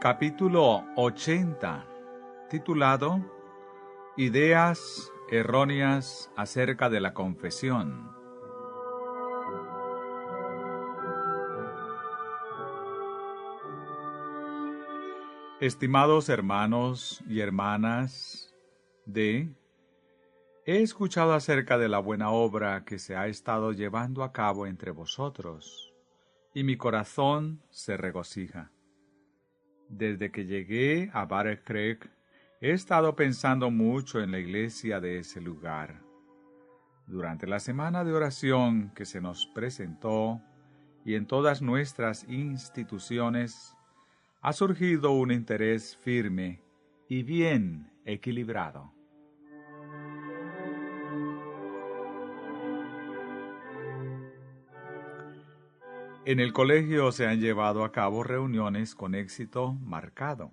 Capítulo 80, titulado Ideas erróneas acerca de la confesión. Estimados hermanos y hermanas he escuchado acerca de la buena obra que se ha estado llevando a cabo entre vosotros, y mi corazón se regocija. Desde que llegué a Battle Creek, he estado pensando mucho en la iglesia de ese lugar. Durante la semana de oración que se nos presentó y en todas nuestras instituciones, ha surgido un interés firme y bien equilibrado. En el colegio se han llevado a cabo reuniones con éxito marcado.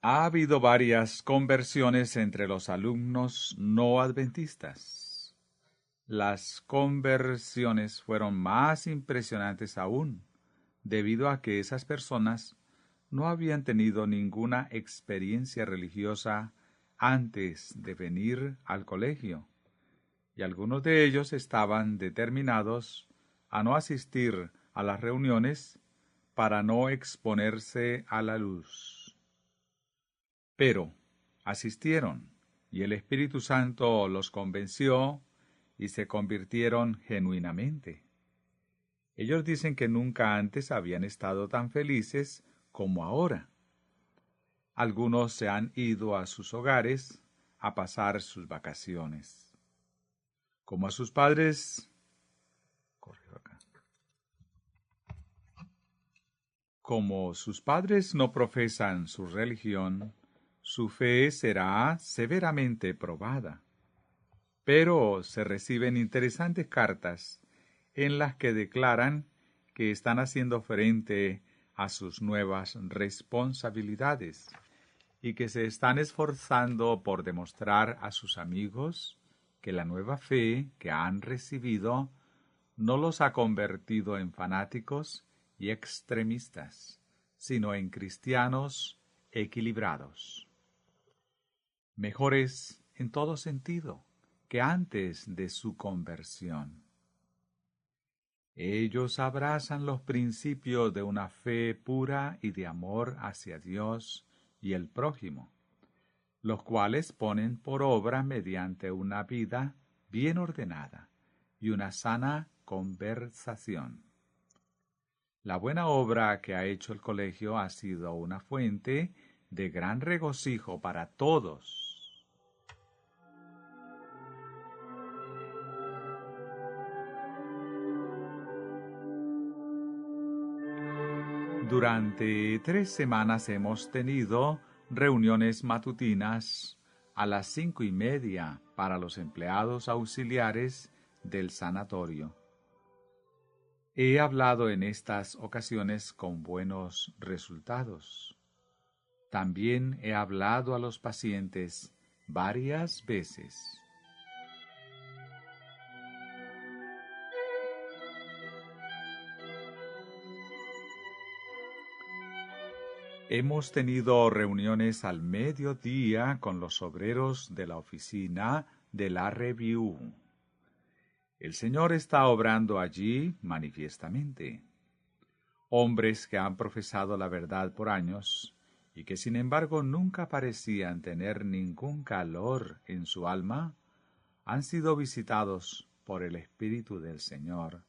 Ha habido varias conversiones entre los alumnos no adventistas. Las conversiones fueron más impresionantes aún, debido a que esas personas no habían tenido ninguna experiencia religiosa antes de venir al colegio, y algunos de ellos estaban determinados a no asistir a las reuniones para no exponerse a la luz. Pero asistieron, y el Espíritu Santo los convenció y se convirtieron genuinamente. Ellos dicen que nunca antes habían estado tan felices como ahora. Algunos se han ido a sus hogares a pasar sus vacaciones. Como a sus padres Como sus padres no profesan su religión, su fe será severamente probada. Pero se reciben interesantes cartas en las que declaran que están haciendo frente a sus nuevas responsabilidades y que se están esforzando por demostrar a sus amigos que la nueva fe que han recibido no los ha convertido en fanáticos y extremistas, sino en cristianos equilibrados, mejores en todo sentido que antes de su conversión. Ellos abrazan los principios de una fe pura y de amor hacia Dios y el prójimo, los cuales ponen por obra mediante una vida bien ordenada y una sana conversación. La buena obra que ha hecho el colegio ha sido una fuente de gran regocijo para todos. Durante 3 semanas hemos tenido reuniones matutinas a las 5:30 para los empleados auxiliares del sanatorio. He hablado en estas ocasiones con buenos resultados. También he hablado a los pacientes varias veces. Hemos tenido reuniones al mediodía con los obreros de la oficina de la Review. El Señor está obrando allí manifiestamente. Hombres que han profesado la verdad por años y que sin embargo nunca parecían tener ningún calor en su alma, han sido visitados por el Espíritu del Señor.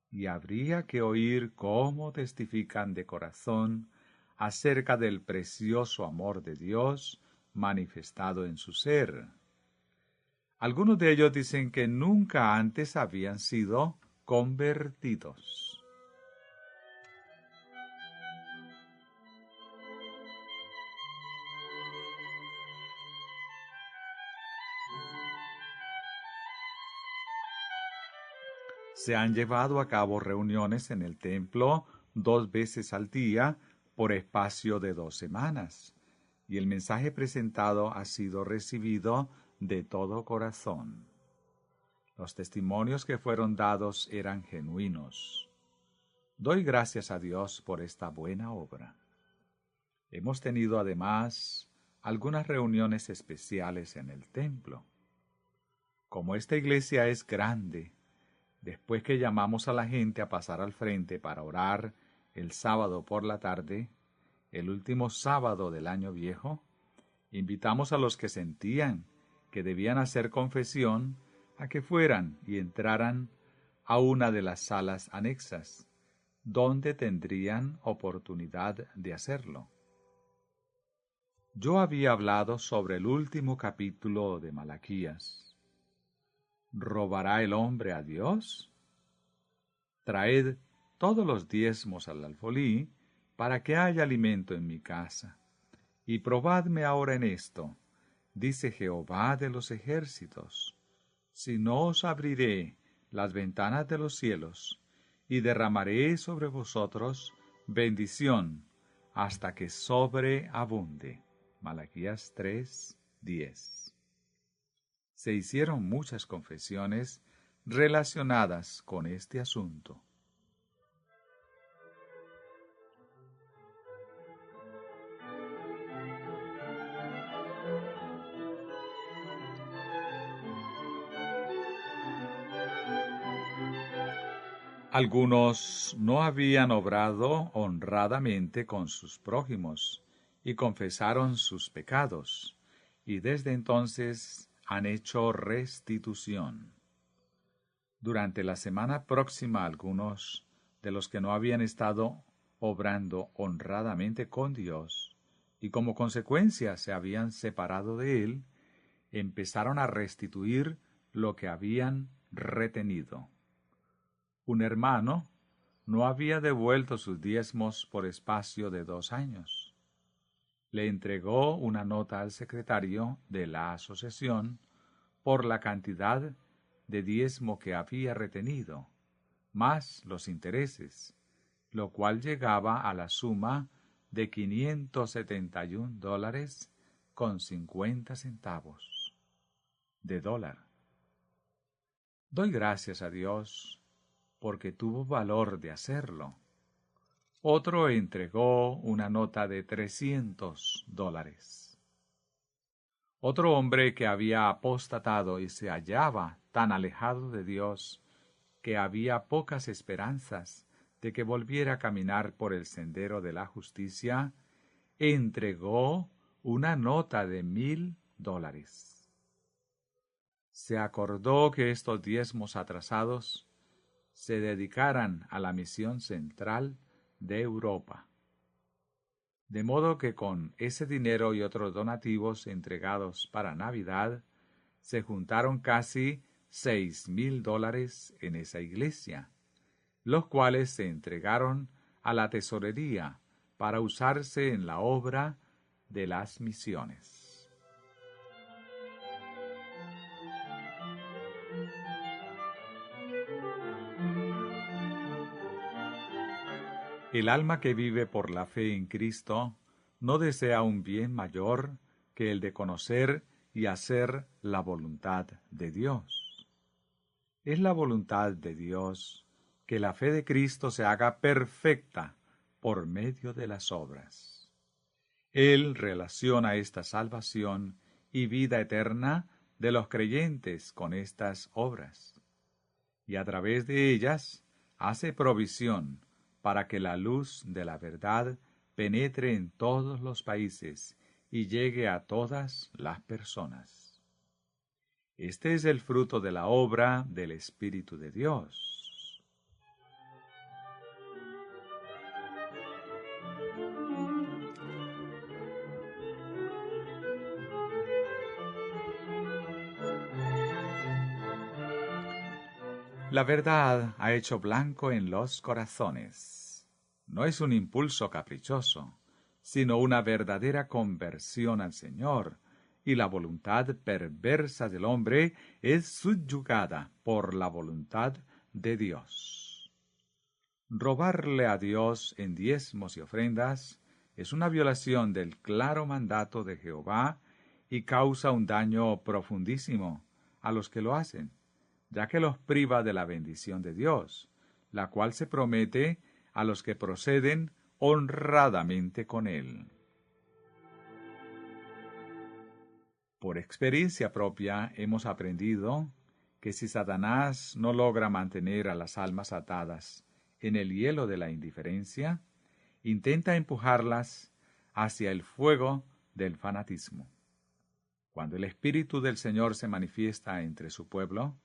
Y habría que oír cómo testifican de corazón acerca del precioso amor de Dios manifestado en su ser. Algunos de ellos dicen que nunca antes habían sido convertidos. Se han llevado a cabo reuniones en el templo 2 veces al día por espacio de 2 semanas, y el mensaje presentado ha sido recibido de todo corazón. Los testimonios que fueron dados eran genuinos. Doy gracias a Dios por esta buena obra. Hemos tenido además algunas reuniones especiales en el templo. Como esta iglesia es grande, después que llamamos a la gente a pasar al frente para orar el sábado por la tarde, el último sábado del año viejo, invitamos a los que sentían que debían hacer confesión a que fueran y entraran a una de las salas anexas, donde tendrían oportunidad de hacerlo. Yo había hablado sobre el último capítulo de Malaquías. ¿Robará el hombre a Dios? Traed todos los diezmos al alfolí, para que haya alimento en mi casa. Y probadme ahora en esto, dice Jehová de los ejércitos, si no os abriré las ventanas de los cielos, y derramaré sobre vosotros bendición, hasta que sobreabunde. Malaquías 3:10. Se hicieron muchas confesiones relacionadas con este asunto. Algunos no habían obrado honradamente con sus prójimos y confesaron sus pecados, y desde entonces han hecho restitución. Durante la semana próxima algunos de los que no habían estado obrando honradamente con Dios, y como consecuencia se habían separado de Él, empezaron a restituir lo que habían retenido. Un hermano no había devuelto sus diezmos por espacio de 2 años. Le entregó una nota al secretario de la asociación por la cantidad de diezmo que había retenido, más los intereses, lo cual llegaba a la suma de $571.50 de dólar. Doy gracias a Dios porque tuvo valor de hacerlo. Otro entregó una nota de $300. Otro hombre que había apostatado y se hallaba tan alejado de Dios que había pocas esperanzas de que volviera a caminar por el sendero de la justicia, entregó una nota de $1,000. Se acordó que estos diezmos atrasados se dedicaran a la misión central de Europa. De modo que con ese dinero y otros donativos entregados para Navidad, se juntaron casi $6,000 en esa iglesia, los cuales se entregaron a la tesorería para usarse en la obra de las misiones. El alma que vive por la fe en Cristo no desea un bien mayor que el de conocer y hacer la voluntad de Dios. Es la voluntad de Dios que la fe de Cristo se haga perfecta por medio de las obras. Él relaciona esta salvación y vida eterna de los creyentes con estas obras, y a través de ellas hace provisión para que la luz de la verdad penetre en todos los países y llegue a todas las personas. Este es el fruto de la obra del Espíritu de Dios. La verdad ha hecho blanco en los corazones. No es un impulso caprichoso, sino una verdadera conversión al Señor, y la voluntad perversa del hombre es subyugada por la voluntad de Dios. Robarle a Dios en diezmos y ofrendas es una violación del claro mandato de Jehová y causa un daño profundísimo a los que lo hacen, ya que los priva de la bendición de Dios, la cual se promete a los que proceden honradamente con Él. Por experiencia propia hemos aprendido que si Satanás no logra mantener a las almas atadas en el hielo de la indiferencia, intenta empujarlas hacia el fuego del fanatismo. Cuando el Espíritu del Señor se manifiesta entre su pueblo,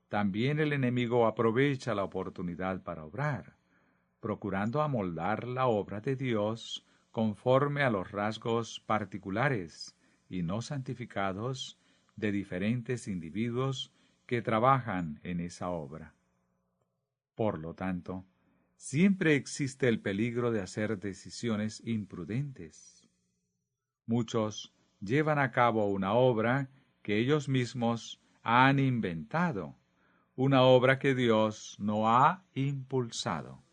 también el enemigo aprovecha la oportunidad para obrar, procurando amoldar la obra de Dios conforme a los rasgos particulares y no santificados de diferentes individuos que trabajan en esa obra. Por lo tanto, siempre existe el peligro de hacer decisiones imprudentes. Muchos llevan a cabo una obra que ellos mismos han inventado, una obra que Dios no ha impulsado.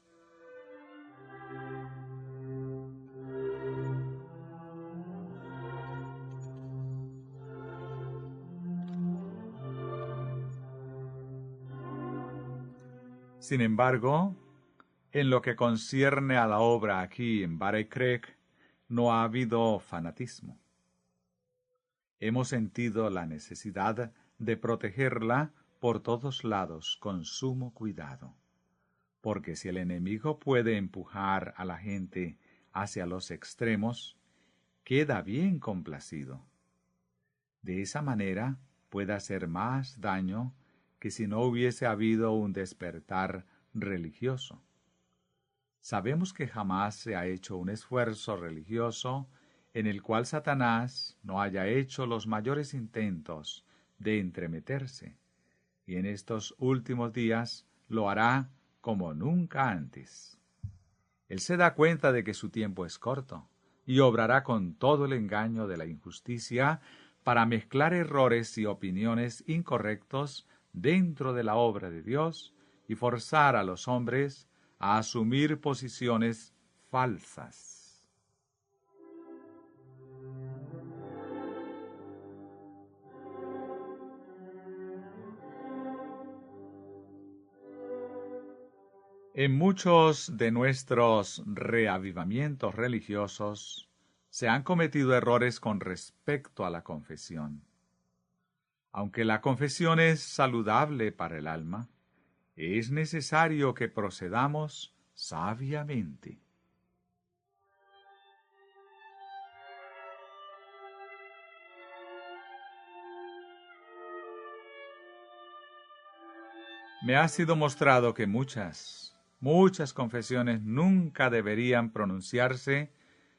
Sin embargo, en lo que concierne a la obra aquí en Barey Creek, no ha habido fanatismo. Hemos sentido la necesidad de protegerla por todos lados con sumo cuidado, porque si el enemigo puede empujar a la gente hacia los extremos, queda bien complacido. De esa manera puede hacer más daño que si no hubiese habido un despertar religioso. Sabemos que jamás se ha hecho un esfuerzo religioso en el cual Satanás no haya hecho los mayores intentos de entremeterse, y en estos últimos días lo hará como nunca antes. Él se da cuenta de que su tiempo es corto, y obrará con todo el engaño de la injusticia para mezclar errores y opiniones incorrectos dentro de la obra de Dios y forzar a los hombres a asumir posiciones falsas. En muchos de nuestros reavivamientos religiosos se han cometido errores con respecto a la confesión. Aunque la confesión es saludable para el alma, es necesario que procedamos sabiamente. Me ha sido mostrado que muchas confesiones nunca deberían pronunciarse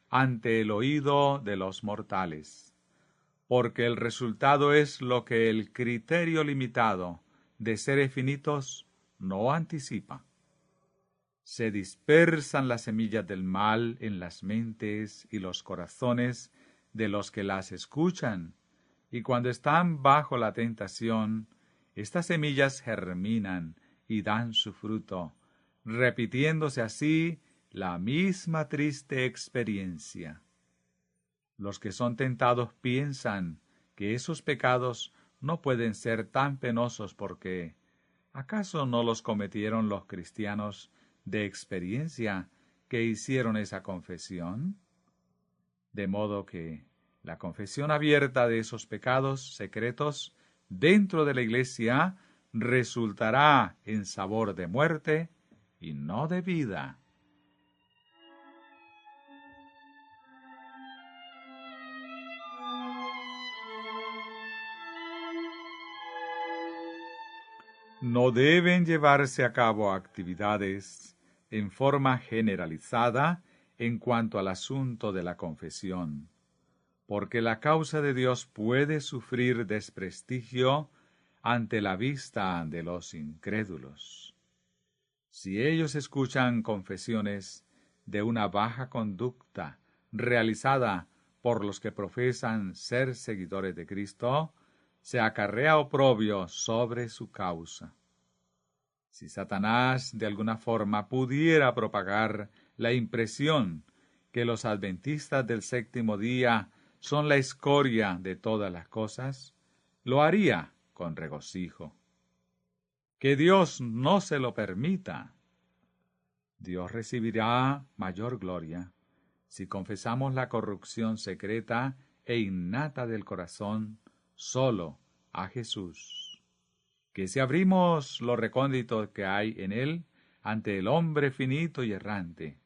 ante el oído de los mortales, porque el resultado es lo que el criterio limitado de seres finitos no anticipa. Se dispersan las semillas del mal en las mentes y los corazones de los que las escuchan, y cuando están bajo la tentación, estas semillas germinan y dan su fruto, repitiéndose así la misma triste experiencia. Los que son tentados piensan que esos pecados no pueden ser tan penosos porque ¿acaso no los cometieron los cristianos de experiencia que hicieron esa confesión? De modo que la confesión abierta de esos pecados secretos dentro de la Iglesia resultará en sabor de muerte y no de vida. No deben llevarse a cabo actividades en forma generalizada en cuanto al asunto de la confesión, porque la causa de Dios puede sufrir desprestigio ante la vista de los incrédulos. Si ellos escuchan confesiones de una baja conducta realizada por los que profesan ser seguidores de Cristo, se acarrea oprobio sobre su causa. Si Satanás de alguna forma pudiera propagar la impresión que los adventistas del séptimo día son la escoria de todas las cosas, lo haría con regocijo. Que Dios no se lo permita. Dios recibirá mayor gloria si confesamos la corrupción secreta e innata del corazón solo a Jesús. Que si abrimos lo recóndito que hay en él ante el hombre finito y errante,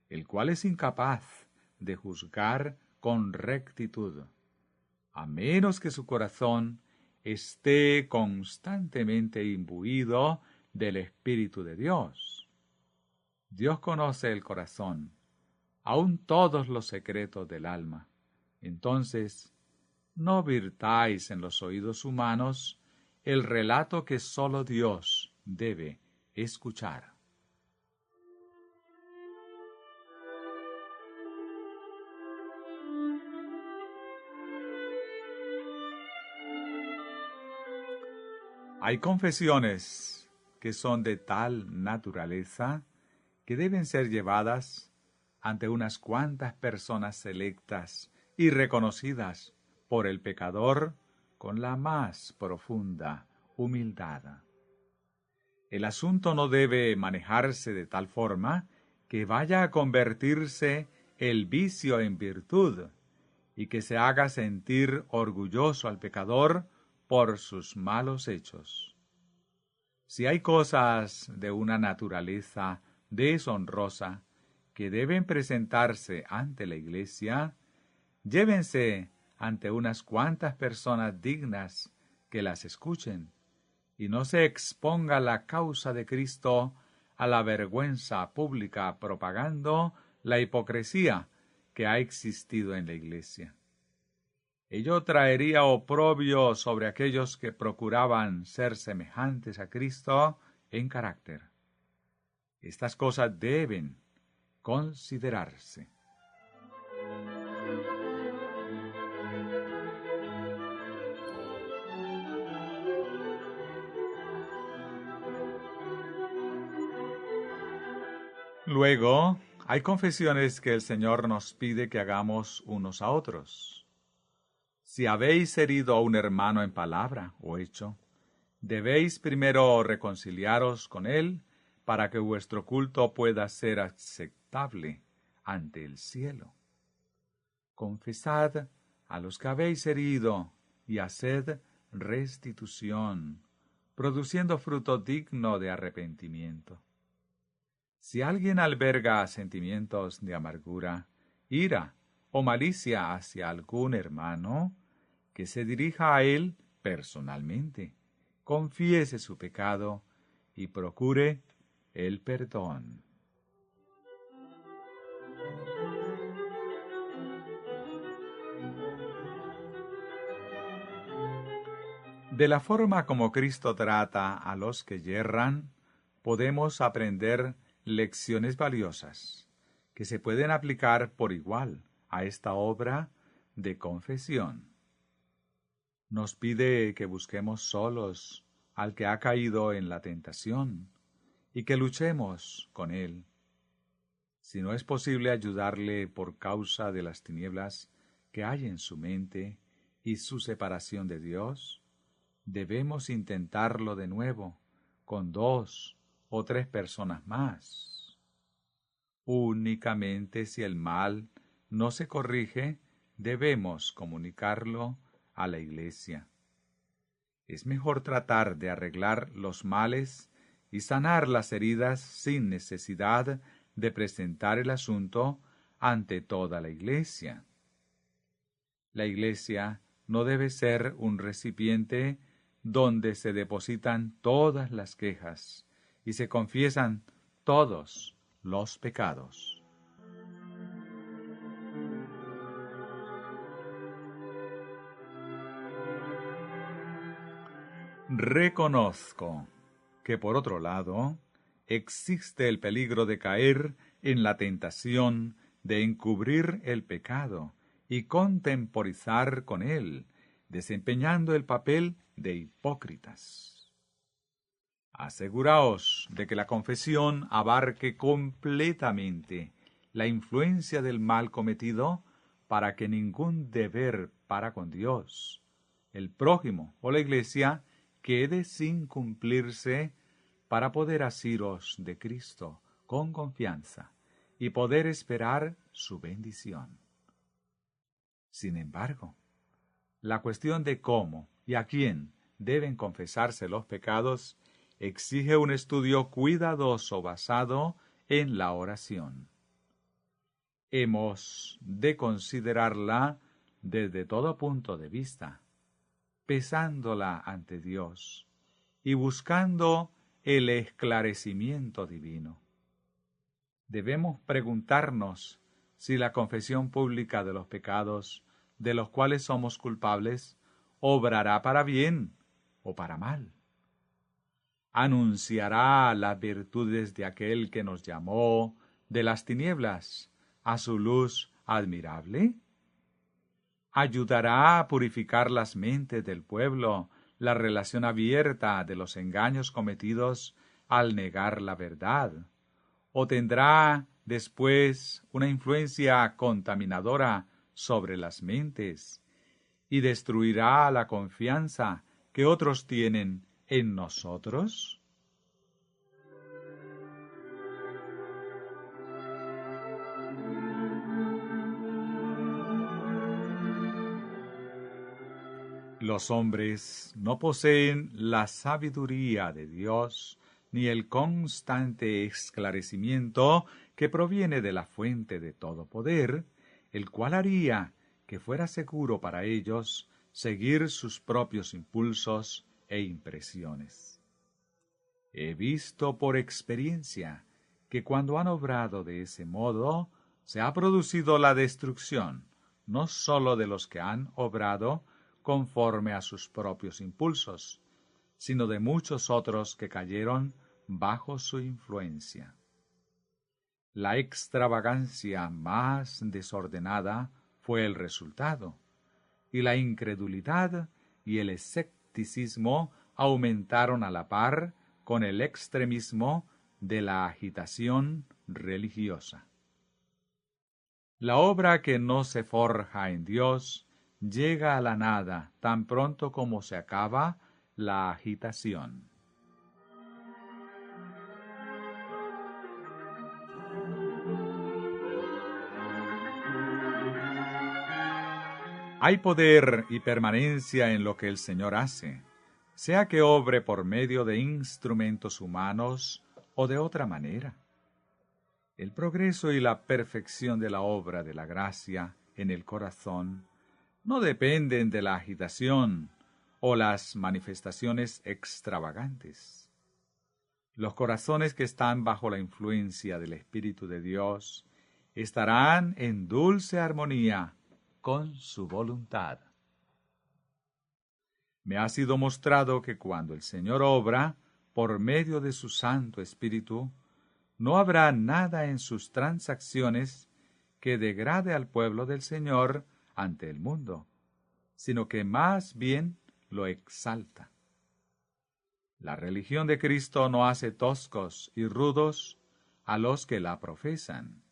el cual es incapaz de juzgar con rectitud, a menos que su corazón esté constantemente imbuido del Espíritu de Dios. Dios conoce el corazón, aun todos los secretos del alma. Entonces, no virtáis en los oídos humanos el relato que sólo Dios debe escuchar. Hay confesiones que son de tal naturaleza que deben ser llevadas ante unas cuantas personas selectas y reconocidas por el pecador con la más profunda humildad. El asunto no debe manejarse de tal forma que vaya a convertirse el vicio en virtud y que se haga sentir orgulloso al pecador por sus malos hechos. Si hay cosas de una naturaleza deshonrosa que deben presentarse ante la Iglesia, llévense ante unas cuantas personas dignas que las escuchen, y no se exponga la causa de Cristo a la vergüenza pública propagando la hipocresía que ha existido en la Iglesia. Ello traería oprobio sobre aquellos que procuraban ser semejantes a Cristo en carácter. Estas cosas deben considerarse. Luego, hay confesiones que el Señor nos pide que hagamos unos a otros. Si habéis herido a un hermano en palabra o hecho, debéis primero reconciliaros con él para que vuestro culto pueda ser aceptable ante el cielo. Confesad a los que habéis herido y haced restitución, produciendo fruto digno de arrepentimiento. Si alguien alberga sentimientos de amargura, ira o malicia hacia algún hermano, que se dirija a él personalmente, confiese su pecado y procure el perdón. De la forma como Cristo trata a los que yerran, podemos aprender lecciones valiosas que se pueden aplicar por igual a esta obra de confesión. Nos pide que busquemos solos al que ha caído en la tentación y que luchemos con él. Si no es posible ayudarle por causa de las tinieblas que hay en su mente y su separación de Dios, debemos intentarlo de nuevo con 2 o 3 personas más. Únicamente si el mal no se corrige, debemos comunicarlo a la Iglesia. Es mejor tratar de arreglar los males y sanar las heridas sin necesidad de presentar el asunto ante toda la Iglesia. La Iglesia no debe ser un recipiente donde se depositan todas las quejas y se confiesan todos los pecados. Reconozco que, por otro lado, existe el peligro de caer en la tentación de encubrir el pecado y contemporizar con él, desempeñando el papel de hipócritas. Aseguraos de que la confesión abarque completamente la influencia del mal cometido para que ningún deber para con Dios, el prójimo o la Iglesia quede sin cumplirse para poder asiros de Cristo con confianza y poder esperar su bendición. Sin embargo, La cuestión de cómo y a quién deben confesarse los pecados exige un estudio cuidadoso basado en la oración. Hemos de considerarla desde todo punto de vista, pesándola ante Dios y buscando el esclarecimiento divino. Debemos preguntarnos si la confesión pública de los pecados de los cuales somos culpables obrará para bien o para mal. ¿Anunciará las virtudes de aquel que nos llamó de las tinieblas a su luz admirable? ¿Ayudará a purificar las mentes del pueblo la relación abierta de los engaños cometidos al negar la verdad? ¿O tendrá después una influencia contaminadora sobre las mentes y destruirá la confianza que otros tienen en nosotros? Los hombres no poseen la sabiduría de Dios ni el constante esclarecimiento que proviene de la fuente de todo poder, el cual haría que fuera seguro para ellos seguir sus propios impulsos e impresiones. He visto por experiencia que cuando han obrado de ese modo, se ha producido la destrucción, no sólo de los que han obrado conforme a sus propios impulsos, sino de muchos otros que cayeron bajo su influencia. La extravagancia más desordenada fue el resultado, y la incredulidad y el escepticismo aumentaron a la par con el extremismo de la agitación religiosa. La obra que no se forja en Dios llega a la nada tan pronto como se acaba la agitación. Hay poder y permanencia en lo que el Señor hace, sea que obre por medio de instrumentos humanos o de otra manera. El progreso y la perfección de la obra de la gracia en el corazón no dependen de la agitación o las manifestaciones extravagantes. Los corazones que están bajo la influencia del Espíritu de Dios estarán en dulce armonía con su voluntad. Me ha sido mostrado que cuando el Señor obra por medio de su Santo Espíritu, no habrá nada en sus transacciones que degrade al pueblo del Señor ante el mundo, sino que más bien lo exalta. La religión de Cristo no hace toscos y rudos a los que la profesan.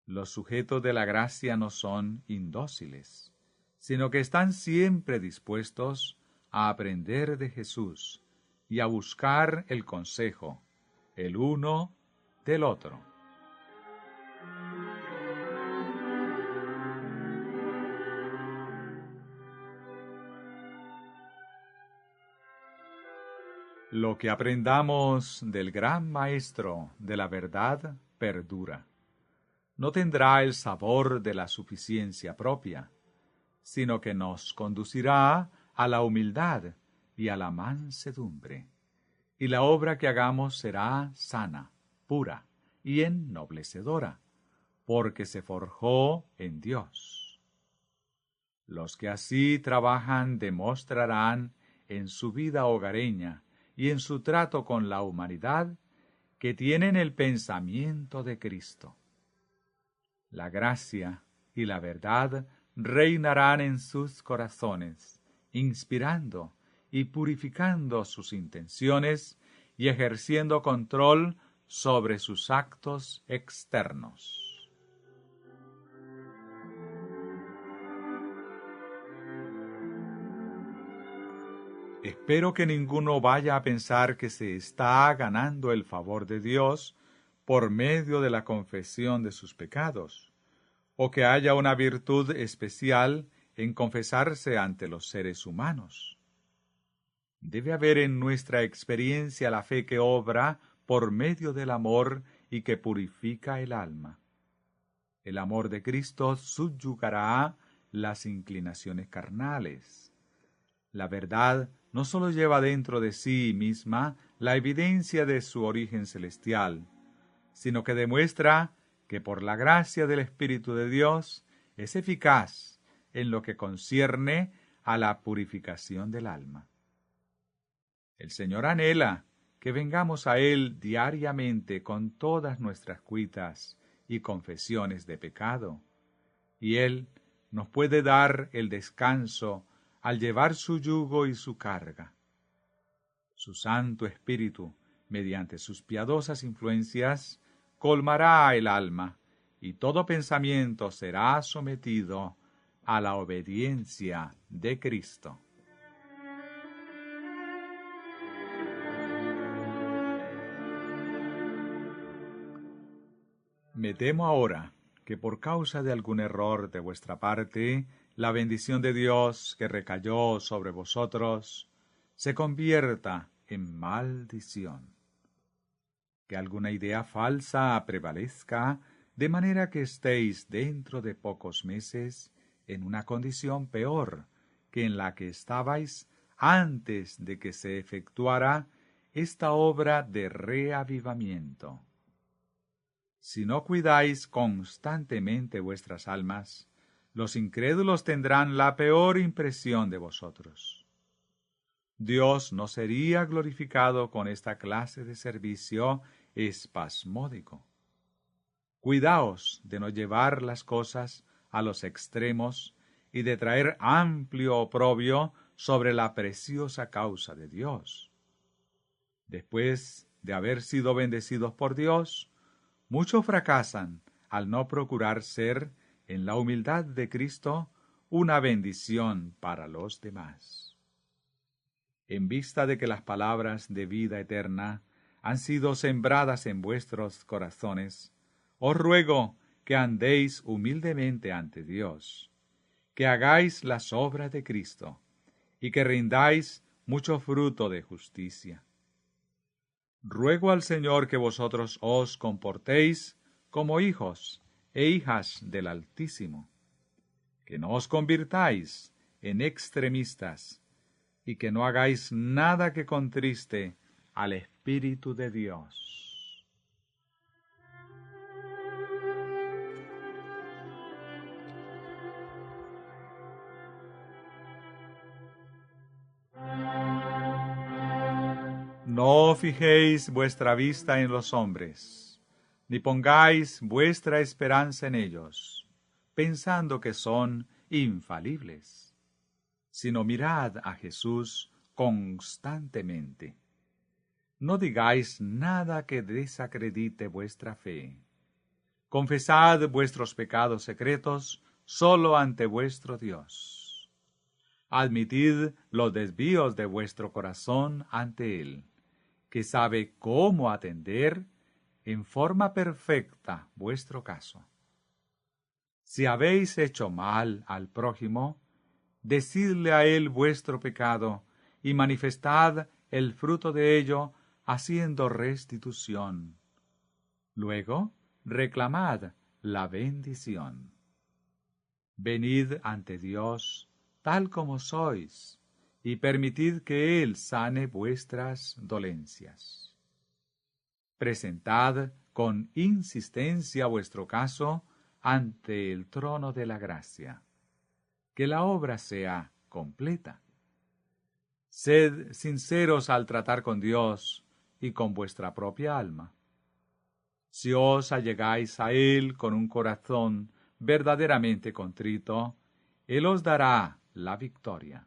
Los sujetos de la gracia no son indóciles, sino que están siempre dispuestos a aprender de Jesús y a buscar el consejo, el uno del otro. Lo que aprendamos del gran Maestro de la verdad perdura. No tendrá el sabor de la suficiencia propia, sino que nos conducirá a la humildad y a la mansedumbre. Y la obra que hagamos será sana, pura y ennoblecedora, porque se forjó en Dios. Los que así trabajan demostrarán en su vida hogareña y en su trato con la humanidad que tienen el pensamiento de Cristo. La gracia y la verdad reinarán en sus corazones, inspirando y purificando sus intenciones y ejerciendo control sobre sus actos externos. Espero que ninguno vaya a pensar que se está ganando el favor de Dios por medio de la confesión de sus pecados, o que haya una virtud especial en confesarse ante los seres humanos. Debe haber en nuestra experiencia la fe que obra por medio del amor y que purifica el alma. El amor de Cristo subyugará las inclinaciones carnales. La verdad no sólo lleva dentro de sí misma la evidencia de su origen celestial, sino que demuestra que por la gracia del Espíritu de Dios es eficaz en lo que concierne a la purificación del alma. El Señor anhela que vengamos a Él diariamente con todas nuestras cuitas y confesiones de pecado, y Él nos puede dar el descanso al llevar su yugo y su carga. Su Santo Espíritu, mediante sus piadosas influencias, colmará el alma, y todo pensamiento será sometido a la obediencia de Cristo. Me temo ahora que por causa de algún error de vuestra parte, la bendición de Dios que recayó sobre vosotros se convierta en maldición. Que alguna idea falsa prevalezca, de manera que estéis dentro de pocos meses en una condición peor que en la que estabais antes de que se efectuara esta obra de reavivamiento. Si no cuidáis constantemente vuestras almas, los incrédulos tendrán la peor impresión de vosotros. Dios no sería glorificado con esta clase de servicio espasmódico. Cuidaos de no llevar las cosas a los extremos y de traer amplio oprobio sobre la preciosa causa de Dios. Después de haber sido bendecidos por Dios, muchos fracasan al no procurar ser, en la humildad de Cristo, una bendición para los demás. En vista de que las palabras de vida eterna han sido sembradas en vuestros corazones, os ruego que andéis humildemente ante Dios, que hagáis las obras de Cristo, y que rindáis mucho fruto de justicia. Ruego al Señor que vosotros os comportéis como hijos e hijas del Altísimo, que no os convirtáis en extremistas, y que no hagáis nada que contriste al Espíritu de Dios. No fijéis vuestra vista en los hombres, ni pongáis vuestra esperanza en ellos, pensando que son infalibles, sino mirad a Jesús constantemente. No digáis nada que desacredite vuestra fe. Confesad vuestros pecados secretos solo ante vuestro Dios. Admitid los desvíos de vuestro corazón ante Él, que sabe cómo atender en forma perfecta vuestro caso. Si habéis hecho mal al prójimo, decidle a él vuestro pecado y manifestad el fruto de ello haciendo restitución. Luego, reclamad la bendición. Venid ante Dios tal como sois, y permitid que Él sane vuestras dolencias. Presentad con insistencia vuestro caso ante el trono de la gracia. Que la obra sea completa. Sed sinceros al tratar con Dios y con vuestra propia alma. Si os allegáis a Él con un corazón verdaderamente contrito, Él os dará la victoria.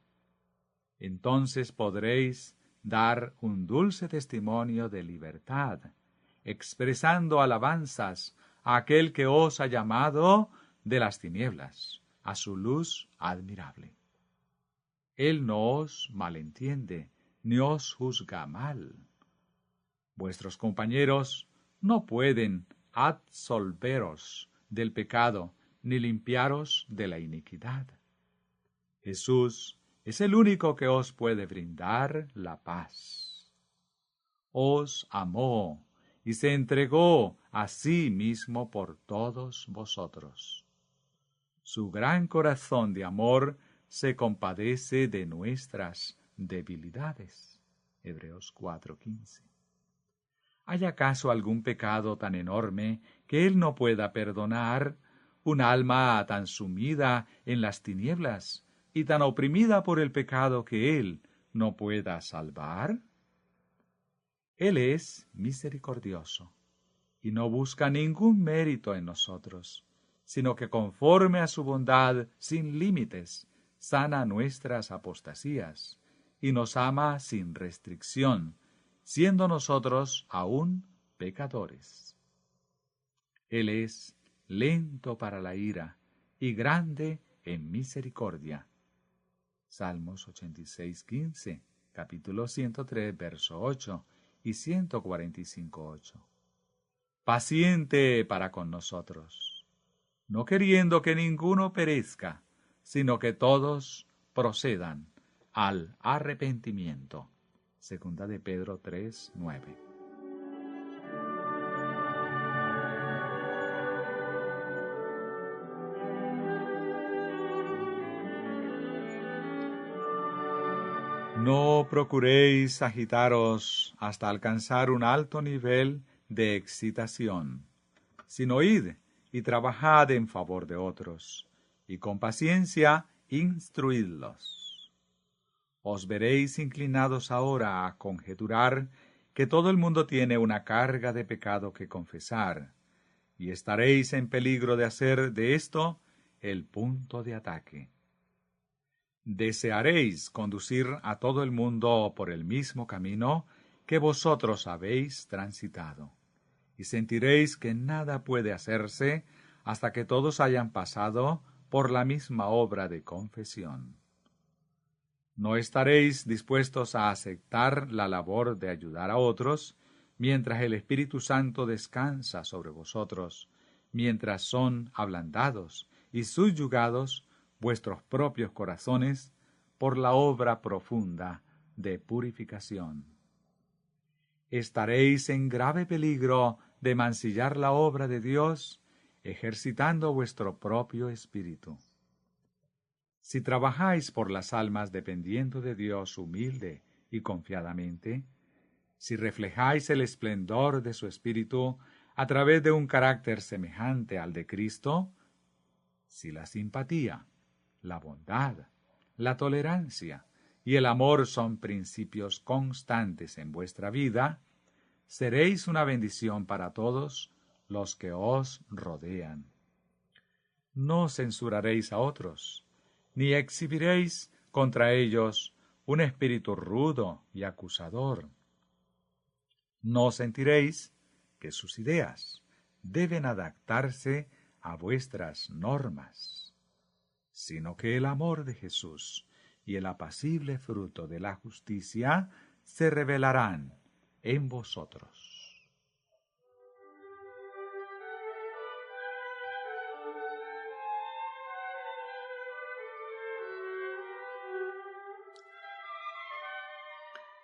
Entonces podréis dar un dulce testimonio de libertad, expresando alabanzas a aquel que os ha llamado de las tinieblas a su luz admirable. Él no os malentiende, ni os juzga mal. Vuestros compañeros no pueden absolveros del pecado, ni limpiaros de la iniquidad. Jesús es el único que os puede brindar la paz. Os amó y se entregó a sí mismo por todos vosotros. Su gran corazón de amor se compadece de nuestras debilidades. Hebreos 4:15. ¿Hay acaso algún pecado tan enorme que Él no pueda perdonar? ¿Un alma tan sumida en las tinieblas y tan oprimida por el pecado que Él no pueda salvar? Él es misericordioso y no busca ningún mérito en nosotros, sino que conforme a su bondad sin límites, sana nuestras apostasías y nos ama sin restricción, siendo nosotros aún pecadores. Él es lento para la ira y grande en misericordia. Salmos 86:15, capítulo 103, verso 8 y 145:8. Paciente para con nosotros, no queriendo que ninguno perezca, sino que todos procedan al arrepentimiento. Segunda de Pedro 3:9. No procuréis agitaros hasta alcanzar un alto nivel de excitación, sino id y trabajad en favor de otros, y con paciencia instruidlos. Os veréis inclinados ahora a conjeturar que todo el mundo tiene una carga de pecado que confesar, y estaréis en peligro de hacer de esto el punto de ataque. Desearéis conducir a todo el mundo por el mismo camino que vosotros habéis transitado, y sentiréis que nada puede hacerse hasta que todos hayan pasado por la misma obra de confesión. No estaréis dispuestos a aceptar la labor de ayudar a otros, mientras el Espíritu Santo descansa sobre vosotros, mientras son ablandados y subyugados vuestros propios corazones por la obra profunda de purificación. Estaréis en grave peligro de mancillar la obra de Dios, ejercitando vuestro propio espíritu. Si trabajáis por las almas dependiendo de Dios humilde y confiadamente, si reflejáis el esplendor de su espíritu a través de un carácter semejante al de Cristo, si la simpatía, la bondad, la tolerancia y el amor son principios constantes en vuestra vida, seréis una bendición para todos los que os rodean. No censuraréis a otros, ni exhibiréis contra ellos un espíritu rudo y acusador. No sentiréis que sus ideas deben adaptarse a vuestras normas, sino que el amor de Jesús y el apacible fruto de la justicia se revelarán en vosotros.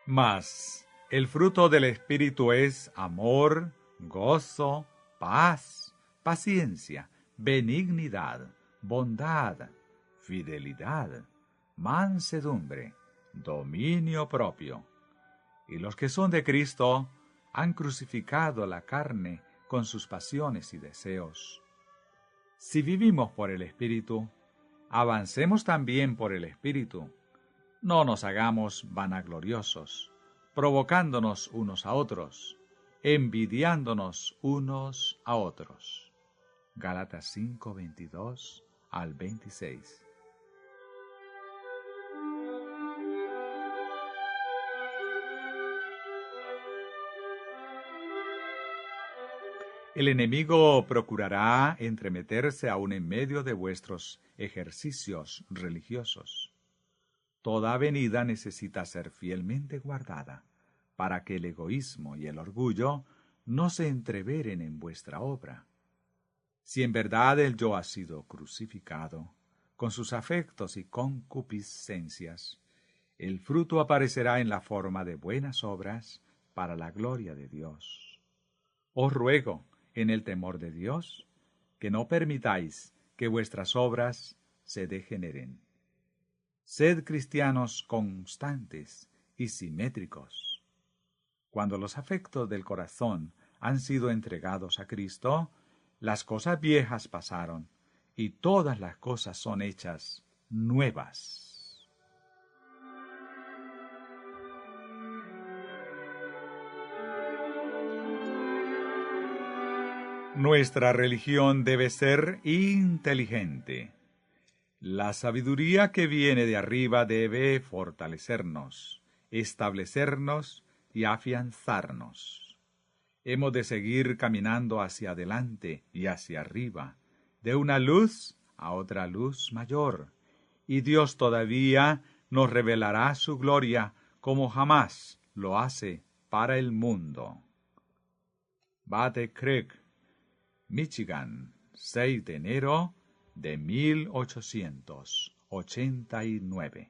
Mas el fruto del Espíritu es amor, gozo, paz, paciencia, benignidad, bondad, fidelidad, mansedumbre, dominio propio. Y los que son de Cristo han crucificado la carne con sus pasiones y deseos. Si vivimos por el Espíritu, avancemos también por el Espíritu. No nos hagamos vanagloriosos, provocándonos unos a otros, envidiándonos unos a otros. Gálatas 5:22 al 26. El enemigo procurará entremeterse aún en medio de vuestros ejercicios religiosos. Toda avenida necesita ser fielmente guardada, para que el egoísmo y el orgullo no se entreveren en vuestra obra. Si en verdad el yo ha sido crucificado, con sus afectos y concupiscencias, el fruto aparecerá en la forma de buenas obras para la gloria de Dios. Os ruego, en el temor de Dios, que no permitáis que vuestras obras se degeneren. Sed cristianos constantes y simétricos. Cuando los afectos del corazón han sido entregados a Cristo, las cosas viejas pasaron, y todas las cosas son hechas nuevas. Nuestra religión debe ser inteligente. La sabiduría que viene de arriba debe fortalecernos, establecernos y afianzarnos. Hemos de seguir caminando hacia adelante y hacia arriba, de una luz a otra luz mayor, y Dios todavía nos revelará su gloria como jamás lo hace para el mundo. Battle Creek, Michigan, 6 de enero de 1889.